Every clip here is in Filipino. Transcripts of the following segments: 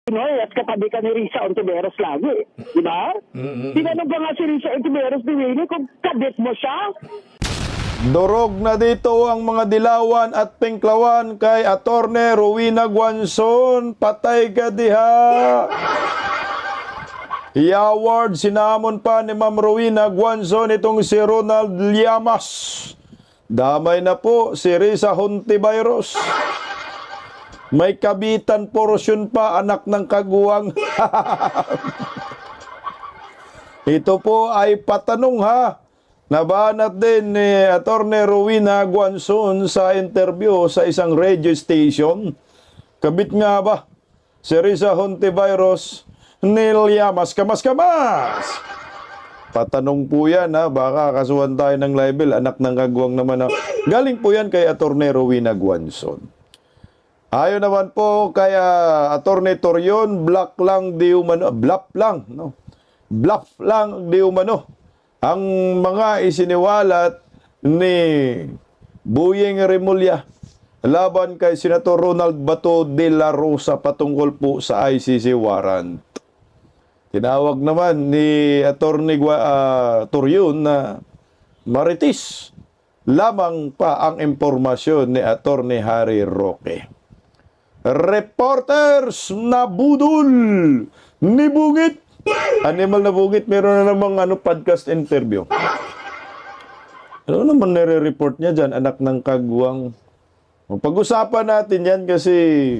Pinoy at katabi ka ni Risa Ontiveros lagi. Di ba? Tinanong ba nga si Risa Ontiveros ni Winnie kung kabit mo siya? Durog na dito ang mga dilawan at pinklawan kay Attorney Rowena Guanzon. Patay ka diha! I-award sinamon pa ni Ma'am Rowena Guanzon itong si Ronald Llamas. Damay na po si Risa Hontiveros. May kabitan porosyon pa, anak ng kaguwang. Ito po ay patanong ha. Nabanat din ni Attorney Rowena Guanzon sa interview sa isang radio station. Kabit nga ba si Risa Hontiveros ni Llamas kamas-kamas? Patanong po yan ha. Baka kasuhan tayo ng libel. Anak ng kaguwang naman ha. Galing po yan kay Attorney Rowena Guanzon. Ayon naman po kay Attorney Torion, bluff lang di umano, bluff lang di umano ang mga isiniwalat ni Boyeng Remulla laban kay Senator Ronald Bato de la Rosa patungkol po sa ICC warrant. Tinawag naman ni Attorney Torion na maritis lamang pa ang impormasyon ni Attorney Harry Roque. Reporters na budol ni Bungit. Animal na Bungit, meron na namang podcast interview. Ano naman nire-report niya dyan, anak ng kaguwang? Pag-usapan natin yan kasi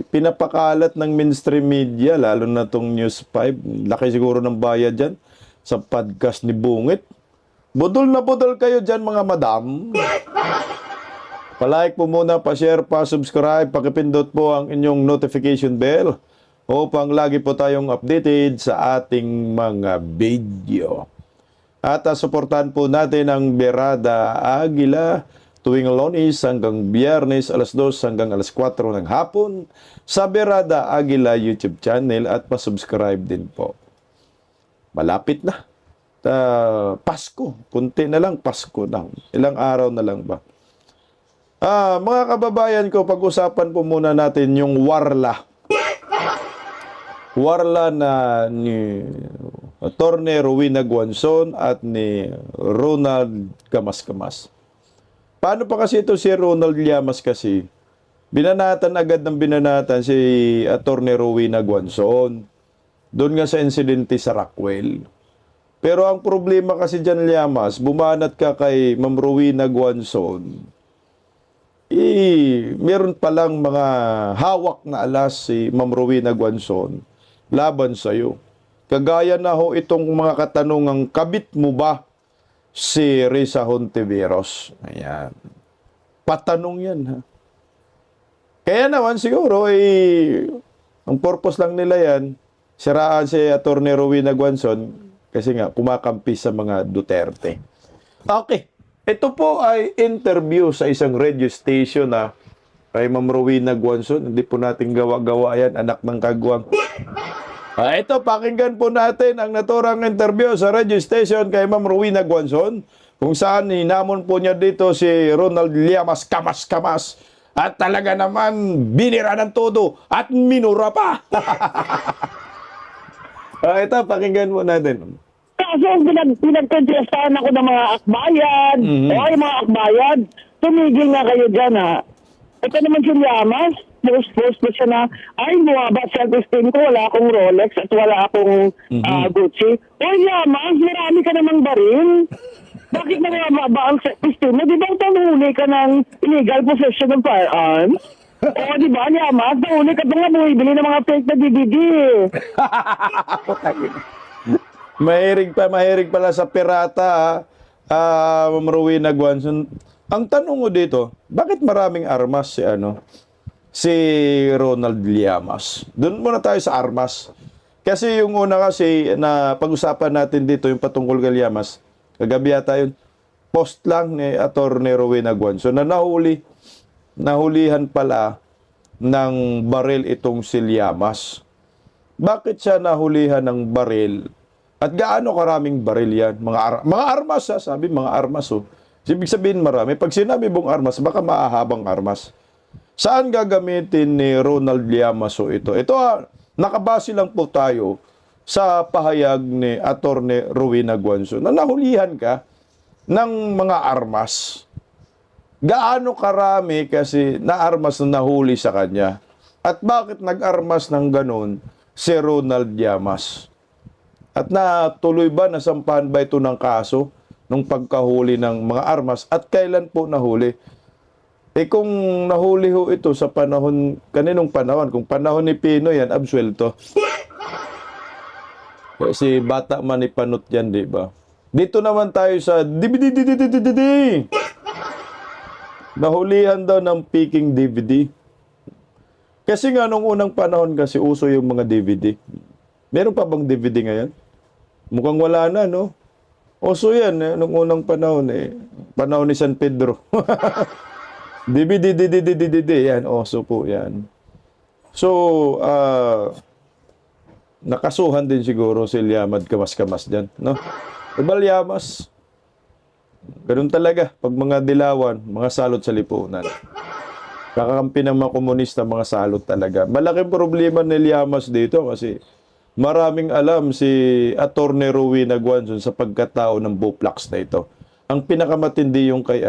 pinapakalat ng mainstream media, lalo na tong News 5. Laki siguro ng bayad dyan sa podcast ni Bungit. Budol na budol kayo dyan mga madam. Palike po muna, pa-share, pa-subscribe, pakipindot po ang inyong notification bell upang lagi po tayong updated sa ating mga video. At suportahan po natin ang Berada Aguila tuwing Lunes hanggang Biyernes alas 2 hanggang alas 4 ng hapon sa Berada Aguila YouTube channel at pa-subscribe din po. Malapit na. Pasko. Kunti na lang, Pasko na. Ilang araw na lang ba? Mga kababayan ko, pag-usapan po muna natin yung warla. Warla na ni Attorney Rowena Guanzon at ni Ronald Kamas-Kamas. Paano pa kasi ito si Ronald Llamas kasi? Binanatan agad ng binanatan si Attorney Rowena Guanzon. Doon nga sa insidente sa Rockwell. Pero ang problema kasi dyan, Llamas, bumanat ka kay Ma'am Rowena Guanzon. Meron palang mga hawak na alas si Ma'am Rowena Guanzon laban sa iyo. Kagaya na ho itong mga katanungang, kabit mo ba si Risa Hontiveros? Ayan. Patanong yan ha. Kaya naman siguro ang purpose lang nila yan, siraan si Attorney Rowena Guanzon kasi nga kumakampi sa mga Duterte. Okay. Ito po ay interview sa isang radio station na kay Ma'am Rowena Guanzon. Hindi po natin gawa-gawa yan, anak ng kaguwang. Ito, pakinggan po natin ang naturang interview sa radio station kay Ma'am Rowena Guanzon, kung saan hinamon po niya dito si Ronald Llamas kamas-kamas. At talaga naman, binira ng todo at minura pa. Ito, pakinggan po natin. Kaso pinagkontestahan ako ng mga akbayan. O ay mga akbayan, tumigil nga kayo dyan ha. Ito naman si Llamas, post na siya na, ay buwaba self-esteem ko, wala akong Rolex at wala akong Gucci. O Llamas, marami ka namang baril. Bakit nababa ang self-esteem mo? Di ba tanuli ka ng illegal possession ng firearms? O di ba Llamas, tanuli ka ba nga bumibili ng mga fake na DVD? Mahirig pala sa pirata, Ma'am Rowena Guanzon. Ang tanong ko dito, bakit maraming armas si Ronald Llamas? Doon muna tayo sa armas. Kasi yung una kasi na pag-usapan natin dito, yung patungkol kay Llamas, kagabi yata yun, post lang ni Attorney Rowena Guanzon na nahulihan pala ng baril itong si Llamas. Bakit siya nahulihan ng baril? At gaano karaming baril yan? Mga armas ha, sabi mga armas oh. Ibig sabihin marami. Pag sinabi mong armas, baka maahabang armas. Saan gagamitin ni Ronald Llamas ito? Ito Nakabase lang po tayo sa pahayag ni Attorney Rowena Guanzon na nahulihan ka ng mga armas. Gaano karami kasi na armas na nahuli sa kanya? At bakit nag-armas ng ganun si Ronald Llamas? At natuloy ba, nasampahan ba ito ng kaso nung pagkahuli ng mga armas? At kailan po nahuli? Kung nahuli ho ito sa panahon, kaninong panahon? Kung panahon ni Pino yan, absuelto. Kasi bata man ni Panot yan, di ba? Dito naman tayo sa DVD. Nahulihan daw ng peking DVD. Kasi nga nung unang panahon kasi uso yung mga DVD. Meron pa bang DVD ngayon? Mukhang wala na, no? Uso yan, nung unang panahon Panahon ni San Pedro. DVD, yan. Uso po yan. So, nakasuhan din siguro si Llamas kamas-kamas dyan, no? Ibal Llamas. Ganun talaga. Pag mga dilawan, mga salot sa lipunan. Kakampi ng mga komunista, mga salot talaga. Malaking problema ni Llamas dito kasi maraming alam si Attorney Rowena Guanzon sa pagkatao ng Buplax na ito. Ang pinakamatindi yung kay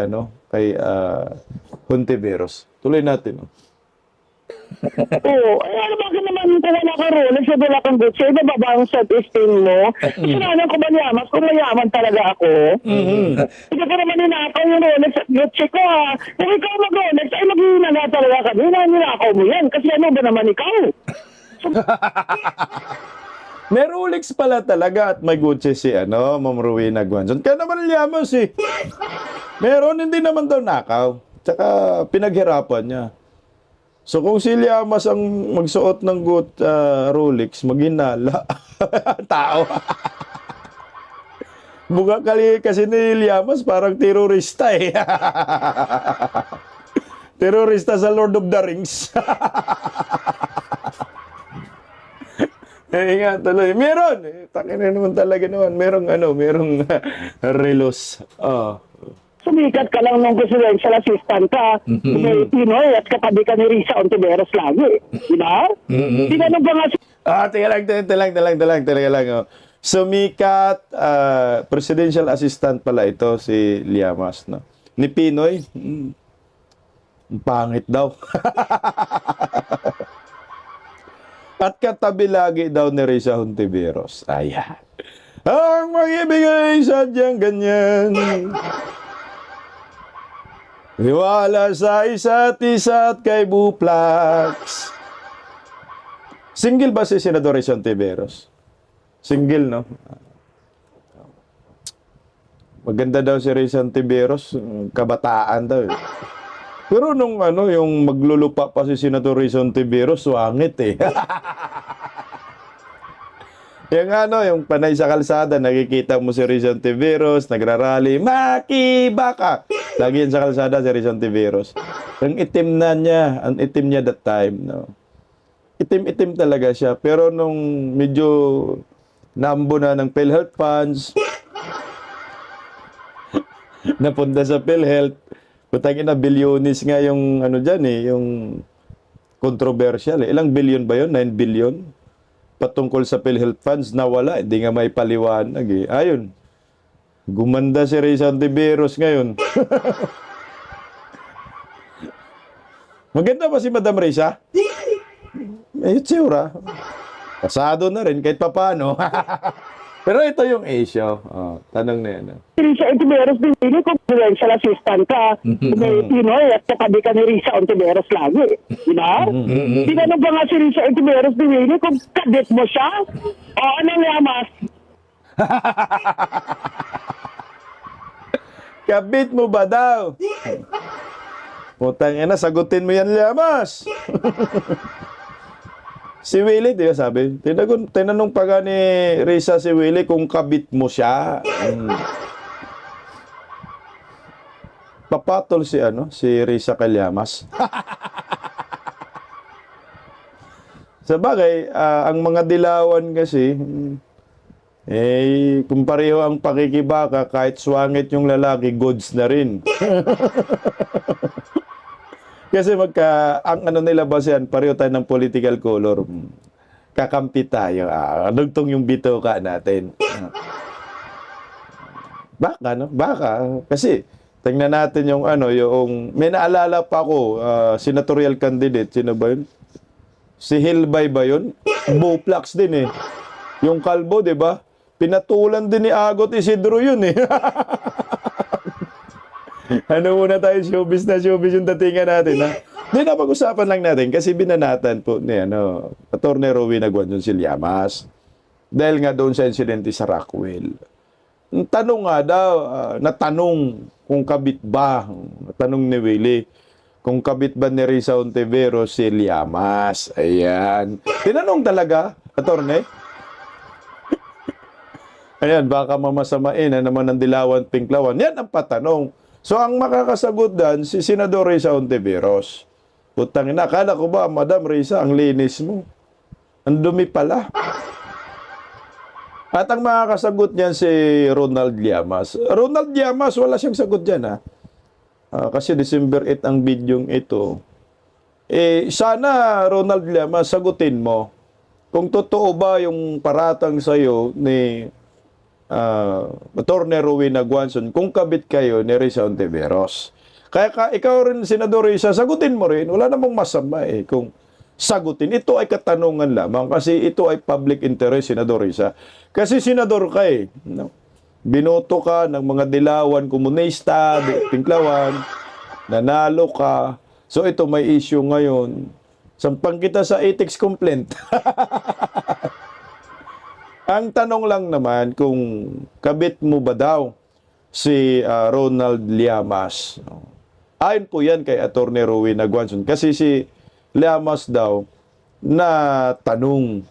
Hontiveros. Tuloy natin. Oo, ano bakit naman kung wala ka Rolex, wala kang Gucci, bababa ang self-esteem mo? Kasalanan ko ba Llamas? Kung mayaman talaga ako? Hindi ka naman ninakaw yung Rolex at Gucci ko ha. Kung ikaw mag-Rolex, ay maghihinaga talaga kami na ninakaw mo yan. Kasi ano ba naman ikaw? May Rolex pala talaga at may Gucci si Ma'am Rowena Guanzon. Kaya naman Llamas Meron, hindi naman daw nakaw. Tsaka pinaghirapan niya. So kung si Llamas ang magsuot ng Rolex, maghinala. Tao. Buka kali kasi ni Llamas parang terorista Terorista sa Lord of the Rings. Nga tuloy. Meron. Takin na naman talaga naman. Merong relos. Sumikat ka lang ng presidential assistant ka. May Pinoy at katabi ka ni Risa Ontiveros lagi. Diba? Tinanong ba nga si... Talaga lang. Sumikat, presidential assistant pala ito, si Llamas. No? Ni Pinoy, pangit daw. At katabi lagi daw ni Risa Ontiveros. Ayan. Ang mag-ibigay sadyang ganyan. Iwala sa isa't isa at kay Buplax. Single ba si Senador Risa Ontiveros? Single, no? Maganda daw si Risa Ontiveros, kabataan daw. Pero nung yung maglulupa pa si Senador Risa Ontiveros, swangit yung panay sa kalsada, nakikita mo si Risa Ontiveros, nagrarally, makibaka! Lagi yan sa kalsada si Risa Ontiveros. Ang itim niya that time, no? Itim-itim talaga siya. Pero nung medyo naambo na ng PhilHealth funds, napunta sa PhilHealth, putangin na bilyonis nga yung yung controversial. Ilang billion ba yun? 9 billion? Patungkol sa PhilHealth funds, nawala. Hindi nga may paliwanag Ayun. Gumanda si Risa Ontiveros ngayon. Maganda ba si Madam Risa? May tsura. Kasado na rin kahit papano. Pero ito yung issue. Tanong na yan. Risa Ontiveros din kung presidential assistant ka. May Pinoy at katabi ka ni Risa Ontiveros lagi. Diba? Tinanong ba nga si Risa Ontiveros din kung kadit mo siya? O anong Llamas? Kabit mo ba daw? Putang ina, sagutin mo yan, Llamas. Si Willie, di ba sabi? Tinanong pa nga ni Risa si Willie kung kabit mo siya. Papatol si Risa kay Llamas. Sabagay, ang mga dilawan kasi, kung pareho ang pakikibaka, kahit swangit yung lalaki, goods na rin. Kasi ang nila basehan, pareho tayo ng political color. kakampi tayo. Dugtong yung bituka natin. Baka, no? Baka. Kasi, tingnan natin yung may naalala pa ako, senatorial candidate, sino ba yun? Si Hilbay ba yun? Buplax din eh. Yung kalbo, di ba? Pinatulan din ni Agot Isidro yun eh. Muna tayo, showbiz yung datingan natin, ha? Di na pag-usapan lang natin kasi binanatan po ni Atty. Rowena Guanzon Llamas. Dahil nga doon sa insidente sa Rockwell. Tanong nga daw, natanong kung kabit ba, natanong ni Willie, kung kabit ba ni Risa Ontiveros si Llamas. Ayan. Tinanong talaga, Atty. Ayan, baka mamasamain na naman ng Dilawan Pinklawan. Yan ang patanong. So, ang makakasagot dan, si Senador Risa Ontiveros. Putang ina, akala ko ba, Madam Risa, ang linis mo. Ang dumi pala. At ang makakasagot niyan si Ronald Llamas. Ronald Llamas, wala siyang sagot dyan, ha? Kasi December 8 ang bidyong ito. Sana, Ronald Llamas, sagutin mo kung totoo ba yung paratang sa'yo ni Atty. Rowena Guanzon kung kabit kayo ni Risa Ontiveros. Kaya ikaw rin, Senador Risa, sagutin mo rin. Wala namang masama kung sagutin. Ito ay katanungan lamang kasi ito ay public interest, Senador Risa. Kasi senador ka no? Binoto ka ng mga Dilawan komunista, Pinklawan, nanalo ka. So ito may issue ngayon. Sampang kita sa ethics complaint. Ang tanong lang naman kung kabit mo ba daw si Ronald Llamas. Ayon po yan kay Atty. Rowena Guanzon. Kasi si Llamas daw na tanong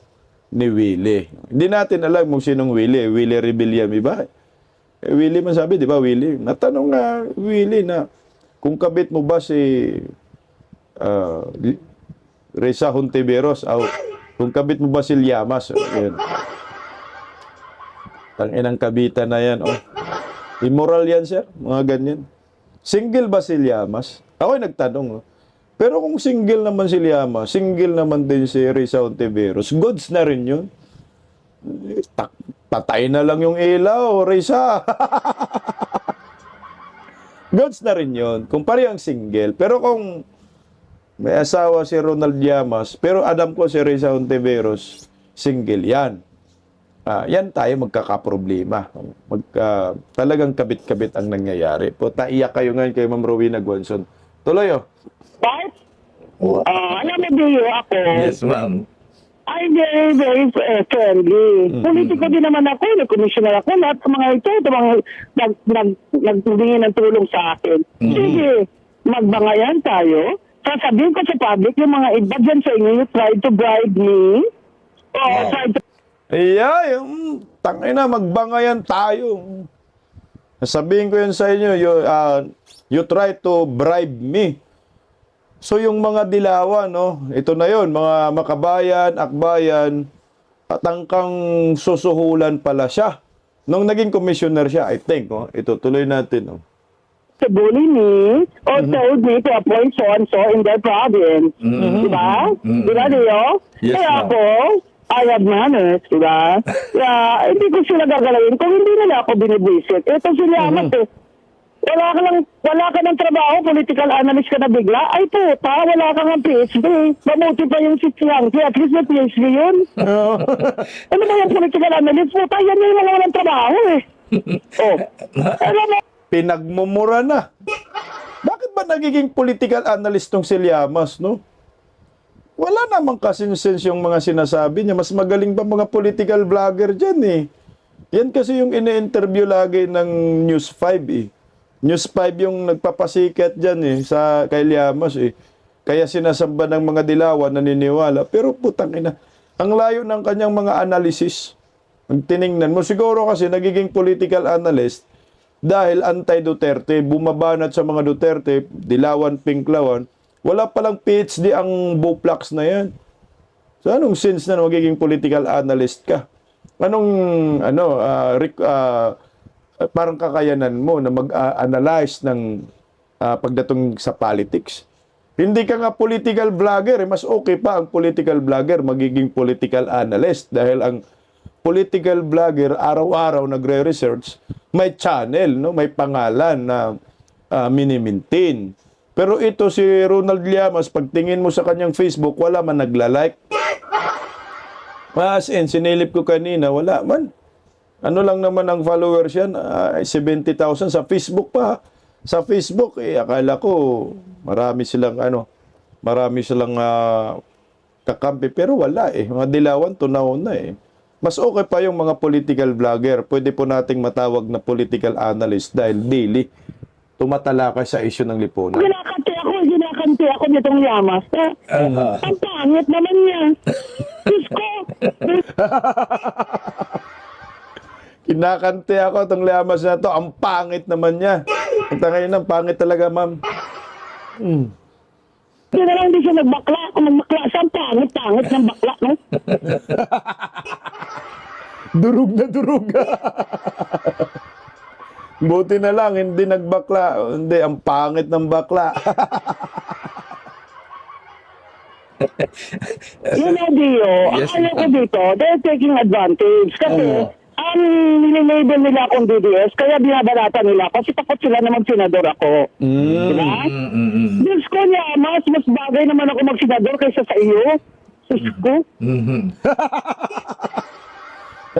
ni Willie. Hindi natin alam kung sinong Willie. Willie Rebellion, ba? Willie man sabi, di ba Willie? Natanong nga Willie na kung kabit mo ba si Risa Ontiveros o kung kabit mo ba si Llamas. Ayun. Tanginang kabitan na yan. Immoral yan, sir. Mga ganyan. Single ba si Llamas? Ako'y nagtanong. Pero kung single naman si Llamas, single naman din si Risa Ontiveros, goods na rin yun. Patay na lang yung ilaw, Risa. Goods na rin yun. Kung parehang single. Pero kung may asawa si Ronald Llamas, pero alam ko si Risa Ontiveros, single yan. Yan tayo magkakaproblema. Talagang kabit-kabit ang nangyayari. Iyak kayo ngayon kay Ma'am Rowena Guanzon. Tuloy, But, alam mo Dio, ako, Yes, ma'am. I'm very, very friendly. Politiko din naman ako, nag-commissioner ako, lahat ng mga ito mga nagtingin ng tulong sa akin. Sige, magbangayan tayo. Sasabihin ko sa public, yung mga iba dyan sa inyo, you try to bribe me, try to yung tangina, magbangayan tayo. Sabihin ko yan sa inyo, you try to bribe me. So yung mga Dilawan, ito na yon, mga makabayan, akbayan, tangkang susuhulan pala siya. Nung naging commissioner siya, I think, ito tuloy natin. to bully me or told me to appoint so-and-so in their province. Diba? Diba, Dio? Yes, Kaya ma'am. ako, I have manners, diba? Kaya hindi ko sila gagalawin kung hindi nila ako binibwisit. Ito sila amat wala ka ng trabaho, political analyst ka na bigla. Ay puta, wala ka ng PhD. Mamuti pa yung si Chiangki, at least may PhD yun. Ano ba yung political analyst? Puta, yan yung wala ng trabaho alam mo, Pinagmumura na. Bakit ba nagiging political analyst tong si Llamas, no? Wala namang kasinsense yung mga sinasabi niya. Mas magaling pa mga political vlogger dyan, Yan kasi yung ine-interview lagi ng News 5, News 5 yung nagpapasikat dyan, sa kay Llamas, Kaya sinasamba ng mga Dilawan, naniniwala. Pero putang ina, ang layo ng kanyang mga analysis. Tiningnan mo, siguro kasi nagiging political analyst dahil anti-Duterte, bumabanat sa mga Duterte, Dilawan, Pinklawan, wala palang PhD ang Buplax na yan. So anong sense na magiging political analyst ka? Anong, parang kakayanan mo na mag-analyze ng pagdating sa politics? Hindi ka nga political vlogger, mas okay pa ang political vlogger magiging political analyst dahil ang political vlogger araw-araw nagre-research, may channel, no, may pangalan na mini-maintain. Pero ito si Ronald Llamas, pagtingin mo sa kanyang Facebook, wala man nagla-like. As in, sinilip ko kanina, wala man. Ano lang naman ang followers yan? 70,000 sa Facebook pa. Sa Facebook, akala ko marami silang kakampi, pero wala Mga dilawan, tunaw na Mas okay pa yung mga political vlogger. Pwede po nating matawag na political analyst dahil daily tumatalakay sa issue ng lipunan. Ginakante ako nitong Llamas. Ang pangit naman niya. Diyos ko. Kinakante ako itong Llamas na to. Ang pangit naman niya. Ang pangit talaga, ma'am. Hindi na lang hindi siya nagbakla. Kung nagbakla siya, ang pangit ng bakla, no? Durug na durug. Buti na lang, hindi nagbakla. Hindi, ang pangit ng bakla. Dio, Yes. akala ko dito, they're taking advantage. Kasi, ang nililabel nila akong DDS, kaya binabarata nila kasi takot sila na magsenador ako. Diba? Diyos ko niya, mas bagay naman ako magsenador kaysa sa iyo. Diyos ko.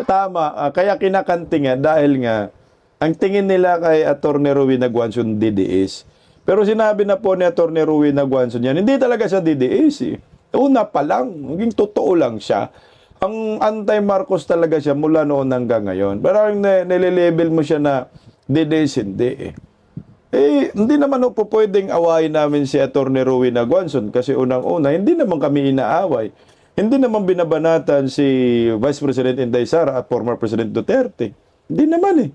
Tama, kaya kinakante nga dahil nga ang tingin nila kay Atty. Rowena Guanzon DDS. Pero sinabi na po ni Atty. Rowena Guanzon yan, hindi talaga siya DDS Una pa lang, maging totoo lang siya. Ang anti-Marcos talaga siya mula noon hanggang ngayon. Pero ang nililabel mo siya na DDS, hindi hindi naman po pwedeng awayin namin si Atty. Rowena Guanzon kasi unang-una, hindi naman kami inaaway. Hindi naman binabanatan si Vice President Inday Sara at former President Duterte. Hindi naman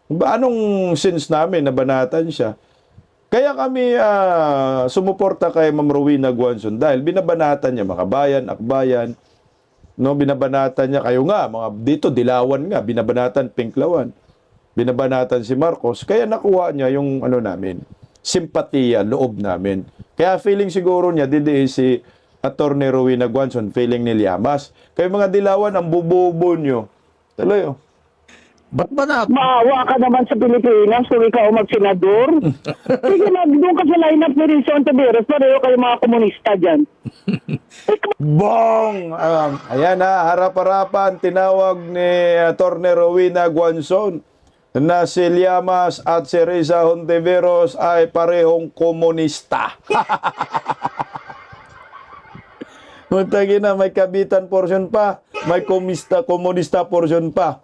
Anong sense namin na banatan siya? Kaya kami sumuporta kay Ma'am Rowena Guanzon dahil binabanatan niya makabayan, akbayan, no, binabanatan niya kayo nga, mga dito dilawan nga, binabanatan Pinklawan. Binabanatan si Marcos, kaya nakuha niya yung namin, simpatiya, loob namin. Kaya feeling siguro niya si Atty. Rowena Guanzon, feeling ni Llamas. Kayo mga dilawan, ang bubobo nyo. Tuloy Ba't ba na? Maawa ka naman sa Pilipinas kung ikaw magsenador. Sige, doon ka sa lineup ni Rizon Taveras, pareho kayo mga komunista dyan. Bong! Ayan harap-harapan, tinawag ni Atty. Rowena Guanzon na si Llamas at si Risa Hontiveros ay parehong komunista. Muntagi na, may kabitan portion pa, may komunista portion pa.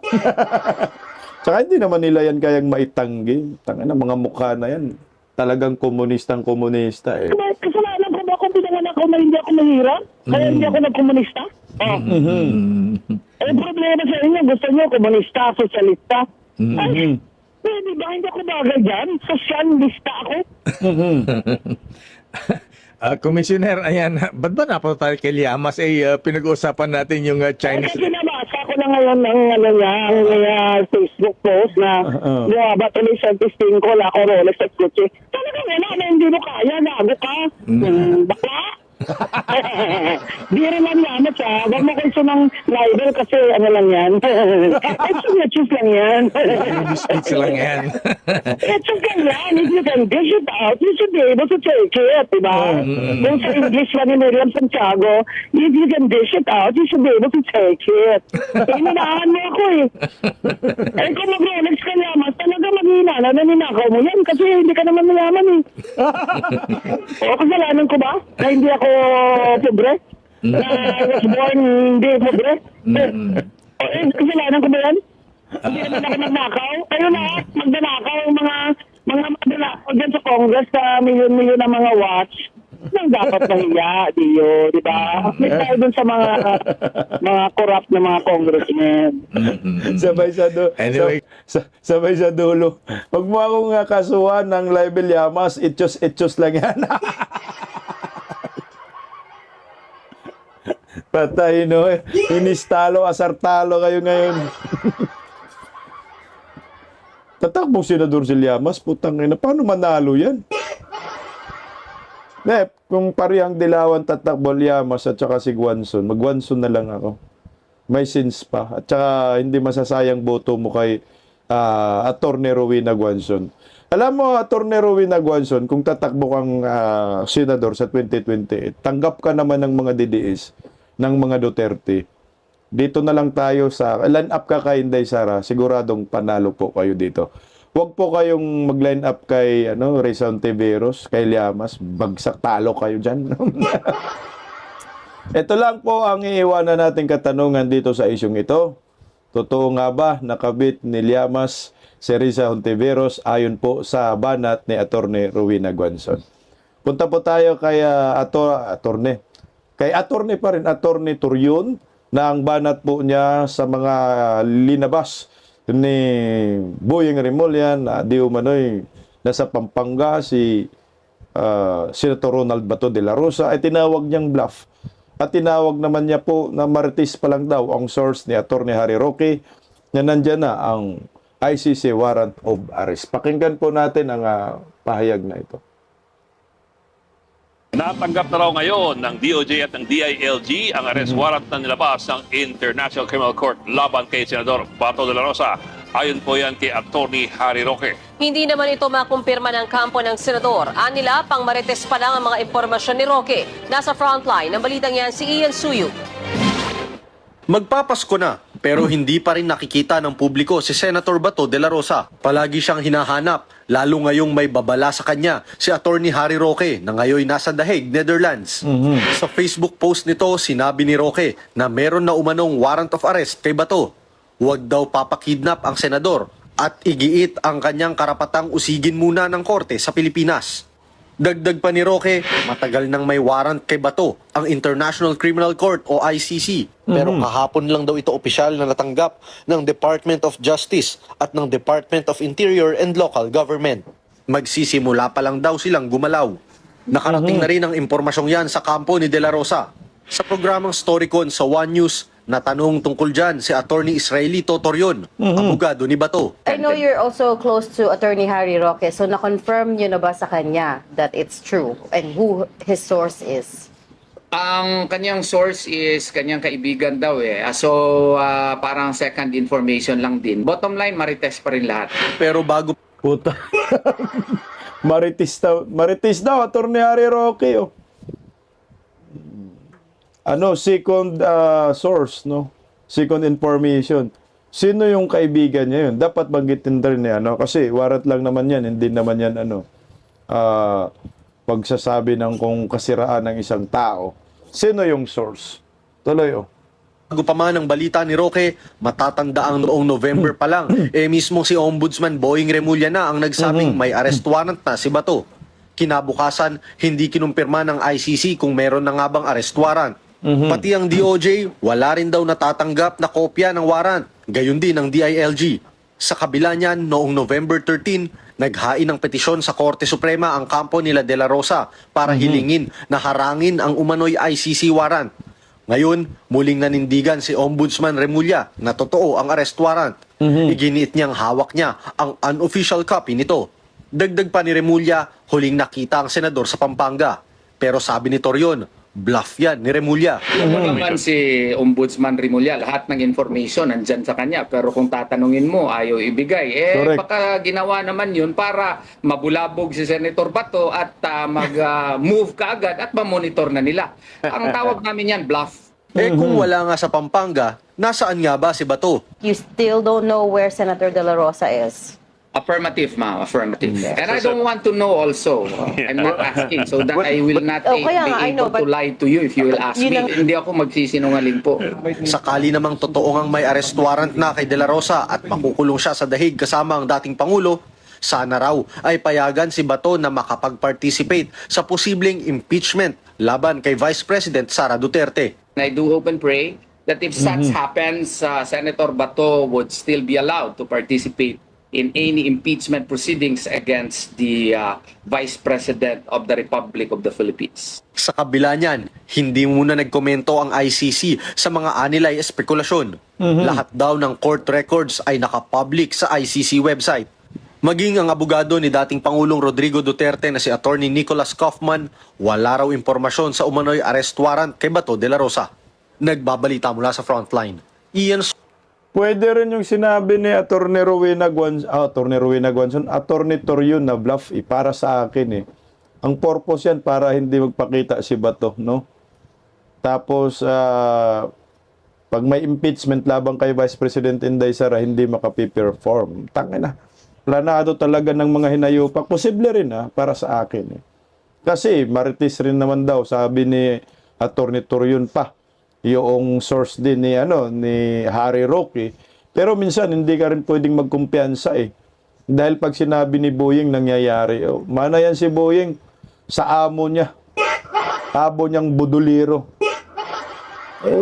Tsaka hindi naman nila yan kayang maitanggi. Tanga na, mga mukha na yan. Talagang komunista Kasalanan ko ba kung pinanganak ako na hindi ako mahirap? Kaya hindi ako nagkomunista? Problema sa inyo, gusto nyo komunista, sosyalista. Ay, pwede ba hindi ako bagay dyan? Sosyalista ako? Commissioner, ayan, ba't ba napunta tayo kay Llamas? Pinag-uusapan natin yung Chinese... Kasi nabasa ko na ngayon ng Facebook post na ba tuloy sa testing ko, wala ko Rolex at kutsi. Talagang hindi mo kaya, lago ka. Bakla? Di rin lang yan, huwag mo kayo ng libel kasi lang yan. Choose lang yan. Speech lang yan. Choose lang yan. If you can dish it out, you should be able to take it, diba? Kung sa English lang ni Miriam Santiago, if you can dish it out, you should be able to take it. Inanahan mo ako kung mag-Rolex ka naman, talaga maghina na ninakaw mo yan kasi hindi ka naman mayaman kasalanan ko ba? Na hindi ako pobre? Na I was born hindi pobre? Kasalanan ko ba yan? Hindi naman ako nagnakaw? Kayo na, magnanakaw mga magnanakaw dyan sa Congress sa milyon-milyon ng mga watch. Nang dapat nahiya, Dio, di ba? May tayo dun sa mga corrupt na mga congressmen. Sabay sa Anyway. sabay sa dulo. Huwag mo akong kasuhan ng libel Llamas, itchos lang yan. Patay inistalo, asartalo kayo ngayon. Tatakbong senador si Llamas, putang ina, paano manalo yan? Kung parehang Dilawan, tatakbo, Llamas at saka si Guanzon, mag-Guanzon na lang ako. May sense pa. At saka hindi masasayang boto mo kay Attorney Rowena Guanzon. Alam mo, Attorney Rowena Guanzon, kung tatakbo kang senador sa 2028, tanggap ka naman ng mga DDS, ng mga Duterte. Dito na lang tayo sa, line up ka kay Inday Sara, siguradong panalo po kayo dito. Huwag po kayong mag-line up kay Risa Hontiveros, kay Llamas, bagsak talo kayo dyan. Ito lang po ang iiwanan nating katanungan dito sa isyong ito. Totoo nga ba nakabit ni Llamas si Risa Hontiveros ayon po sa banat ni Attorney Rowena Guanzon? Punta po tayo kay Attorney pa rin, Attorney Torion, na ang banat po niya sa mga linabas ni Boyeng Remulla na di umano'y nasa Pampanga si Senator Ronald Bato de la Rosa ay tinawag niyang bluff. At tinawag naman niya po na marites pa lang daw ang source ni Attorney Harry Roque na nandyan na ang ICC warrant of arrest. Pakinggan po natin ang pahayag na ito. Natanggap na raw ngayon ng DOJ at ng DILG ang arrest warrant na nilabas ng International Criminal Court laban kay Senador Bato de la Rosa. Ayon po yan kay Attorney Harry Roque. Hindi naman ito makumpirma ng kampo ng senador. Anila, pang marites pa lang ang mga impormasyon ni Roque. Nasa frontline ng balitang yan si Ian Suyu. Magpapasko na, pero hindi pa rin nakikita ng publiko si Senator Bato de la Rosa. Palagi siyang hinahanap, lalo ngayong may babala sa kanya si Attorney Harry Roque na ngayon nasa The Hague, Netherlands. Sa Facebook post nito, sinabi ni Roque na meron na umanong warrant of arrest kay Bato. Huwag daw papakidnap ang senador at igiit ang kanyang karapatang usigin muna ng korte sa Pilipinas. Dagdag pa ni Roque, matagal nang may warrant kay Bato ang International Criminal Court o ICC. Pero kahapon lang daw ito opisyal na natanggap ng Department of Justice at ng Department of Interior and Local Government. Magsisimula pa lang daw silang gumalaw. Nakarating na rin ang impormasyong yan sa kampo ni De La Rosa. Sa programang Storycon sa One News, natanong tungkol dyan si Attorney Israelito Torion, abogado ni Bato. I know you're also close to Attorney Harry Roque, so na-confirm nyo na ba sa kanya that it's true and who his source is? Ang kanyang source is kanyang kaibigan daw eh. So parang second information lang din. Bottom line, marites pa rin lahat. Pero bago Puta. Marites daw, Attorney Harry Roque. Oh. Second source, no? Second information. Sino yung kaibigan niya yun? Dapat banggitin rin niya, kasi warrant lang naman yan, hindi naman yan, pagsasabi ng kung kasiraan ng isang tao. Sino yung source? Tuloy, Bago pa man ang balita ni Roque, matatanda ang noong November pa lang, mismo si Ombudsman Boyeng Remulla na ang nagsabing may arrest warrant na si Bato. Kinabukasan, hindi kinumpirma ng ICC kung meron na nga bang arrest warrant. Pati ang DOJ, wala rin daw natatanggap na kopya ng warrant. Gayon din ang DILG. Sa kabila niyan, noong November 13, naghain ng petisyon sa Korte Suprema ang kampo nila De La Rosa para hilingin na harangin ang umano'y ICC warrant. Ngayon, muling nanindigan si Ombudsman Remulla na totoo ang arrest warrant. Iginiit niyang hawak niya ang unofficial copy nito. Dagdag pa ni Remulla, huling nakita ang senador sa Pampanga. Pero sabi ni Torion, bluff yan ni Remulla. Ano naman si Ombudsman Remulla, lahat ng information nandyan sa kanya. Pero kung tatanungin mo, ayaw ibigay. Correct. Baka ginawa naman yun para mabulabog si Senator Bato at mag-move kaagad at ma-monitor na nila. Ang tawag namin yan, bluff. Kung wala nga sa Pampanga, nasaan nga ba si Bato? You still don't know where Senator De La Rosa is? Affirmative, ma'am. Affirmative. And I don't want to know also. I'm not asking. So that I will not Oh, kaya be nga, I able know, to but lie to you if you will ask yun me. ang- Hindi ako magsisinungaling po. Sakali namang totoo ngang may arrest warrant na kay De La Rosa at makukulong siya sa The Hague kasama ang dating Pangulo, sana raw ay payagan si Bato na makapag-participate sa posibleng impeachment laban kay Vice President Sara Duterte. And I do hope and pray that if such happens, Senator Bato would still be allowed to participate in any impeachment proceedings against the Vice President of the Republic of the Philippines. Sa kabila niyan, hindi muna nagkomento ang ICC sa mga anilay espekulasyon. Lahat daw ng court records ay nakapublic sa ICC website. Maging ang abogado ni dating Pangulong Rodrigo Duterte na si Attorney Nicholas Kaufman, wala raw impormasyon sa umano'y arrest warrant kay Bato de la Rosa. Nagbabalita mula sa Frontline, Ian Pwede rin yung sinabi ni Attorney Rowena Guanzon, Attorney Torion na bluff para sa akin Ang purpose yan para hindi magpakita si Bato, no? Tapos, pag may impeachment labang kay Vice President Inday Sara, hindi makapiperform. Tangina. Planado talaga ng mga hinayupak. Posible rin para sa akin. Kasi marites rin naman daw, sabi ni Attorney Torion pa. Yung source din ni Harry Roque. Pero minsan hindi ka rin pwedeng magkumpiyansa Dahil pag sinabi ni Boying nangyayari. Mana yan si Boying sa amo niya. Amo niyang buduliro.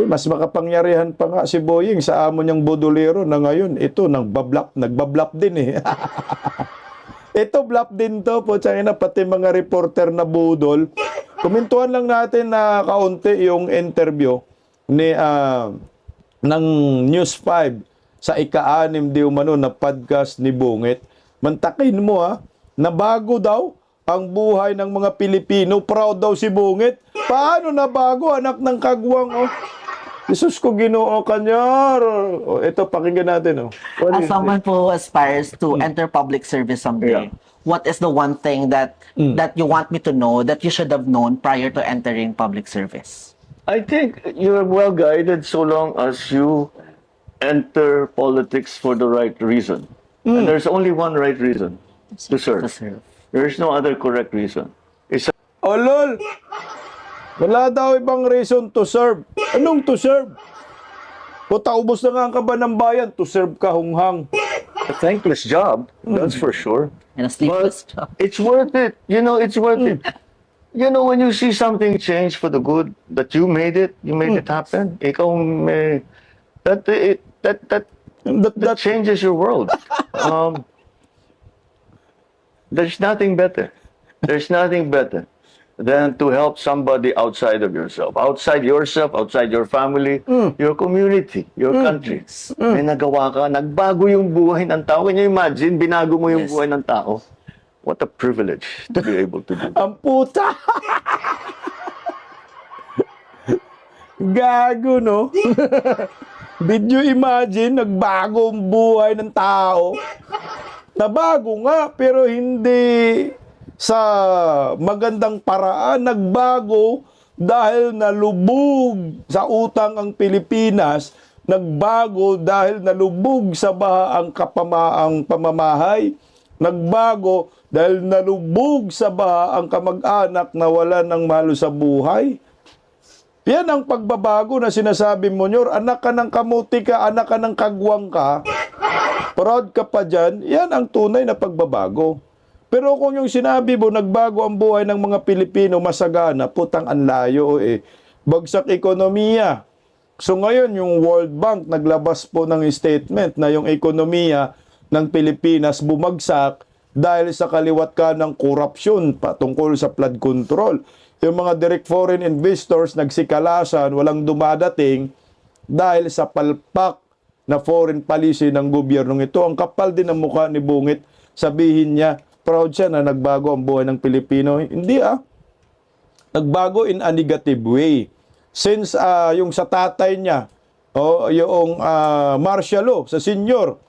Mas makapangyarihan pa nga si Boying sa amo niyang buduliro na ngayon ito nagbablap din Ito blap din to po, pati mga reporter na budol. Kumintuhan lang natin na kaunti yung interview ni ng News 5 sa ika-6 di umano na podcast ni Bungit. Mantakin mo na bago daw ang buhay ng mga Pilipino. Proud daw si Bungit. Paano na bago, anak ng kagwang Jesus ko, Ginoo kanyar. Ito, pakinggan natin As someone who aspires to enter public service someday, what is the one thing that you want me to know that you should have known prior to entering public service? I think you're well guided so long as you enter politics for the right reason. And there's only one right reason, to serve. There's no other correct reason. It's lol! Wala daw ibang reason to serve. Anong to serve? Puta, ubos na nga ang kaba ng bayan. To serve ka, hunghang. a thankless job, that's for sure. And a sleepless But it's worth it. You know, it's worth it. You know, when you see something change for the good, that you made it happen, ikaw may, that changes your world. There's nothing better. There's nothing better than to help somebody outside of yourself, outside your family, your community, your country. May nagawa ka, nagbago yung buhay ng tao. Can you imagine, binago mo yung buhay ng tao? What a privilege to be able to do. Ang puta! Gago, no? Did you imagine, nagbago ang buhay ng tao? Nabago nga, pero hindi sa magandang paraan. Nagbago dahil nalubog sa utang ang Pilipinas. Nagbago dahil nalubog sa baha ang pamamahay. Nagbago dahil nalubog sa baha ang kamag-anak na wala ng malo sa buhay. Yan ang pagbabago na sinasabi mo, Nyor. Anak ka ng kamuti ka, anak ka ng kagwang ka, proud ka pa dyan, yan ang tunay na pagbabago. Pero kung yung sinabi mo, nagbago ang buhay ng mga Pilipino, masagana, putang ang layo bagsak ekonomiya. So ngayon, yung World Bank naglabas po ng statement na yung ekonomiya ng Pilipinas bumagsak dahil sa kaliwat ka ng korupsyon patungkol sa flood control. Yung mga direct foreign investors nagsikalasan, walang dumadating dahil sa palpak na foreign policy ng gobyernong ito. Ang kapal din ng mukha ni Bungit, sabihin niya, proud siya na nagbago ang buhay ng Pilipino. Hindi Nagbago in a negative way. Since yung sa tatay niya, yung martial law, sa senior,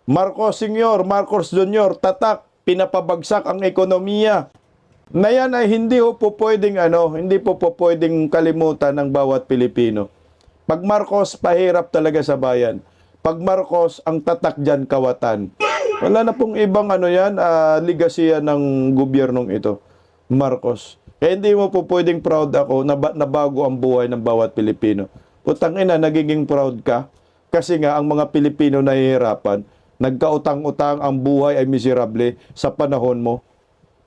Marcos Sr., Marcos Jr., tatak, pinapabagsak ang ekonomiya. Na yan ay hindi po pwedeng kalimutan ng bawat Pilipino. Pag Marcos, pahirap talaga sa bayan. Pag Marcos, ang tatak dyan, kawatan. Wala na pong ibang legacy ng gobyernong ito. Marcos. Kaya hindi mo po pwedeng proud ako na bago ang buhay ng bawat Pilipino. Putang ina, nagiging proud ka kasi nga ang mga Pilipino nahihirapan. Nagkautang-utang, ang buhay ay miserable sa panahon mo.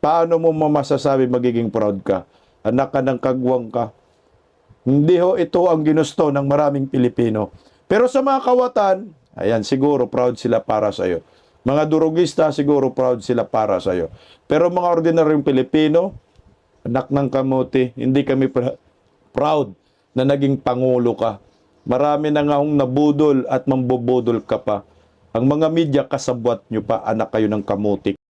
Paano mo masasabi magiging proud ka? Anak ka ng kagwang ka. Hindi ito ang ginusto ng maraming Pilipino. Pero sa mga kawatan, ayan, siguro proud sila para sa iyo. Mga durugista, siguro proud sila para sa iyo. Pero mga ordinaryong Pilipino, anak ng kamote, hindi kami proud na naging pangulo ka. Marami na nga hong nabudol at mambubudol ka pa. Ang mga media kasabwat nyo pa, anak kayo ng kamutik.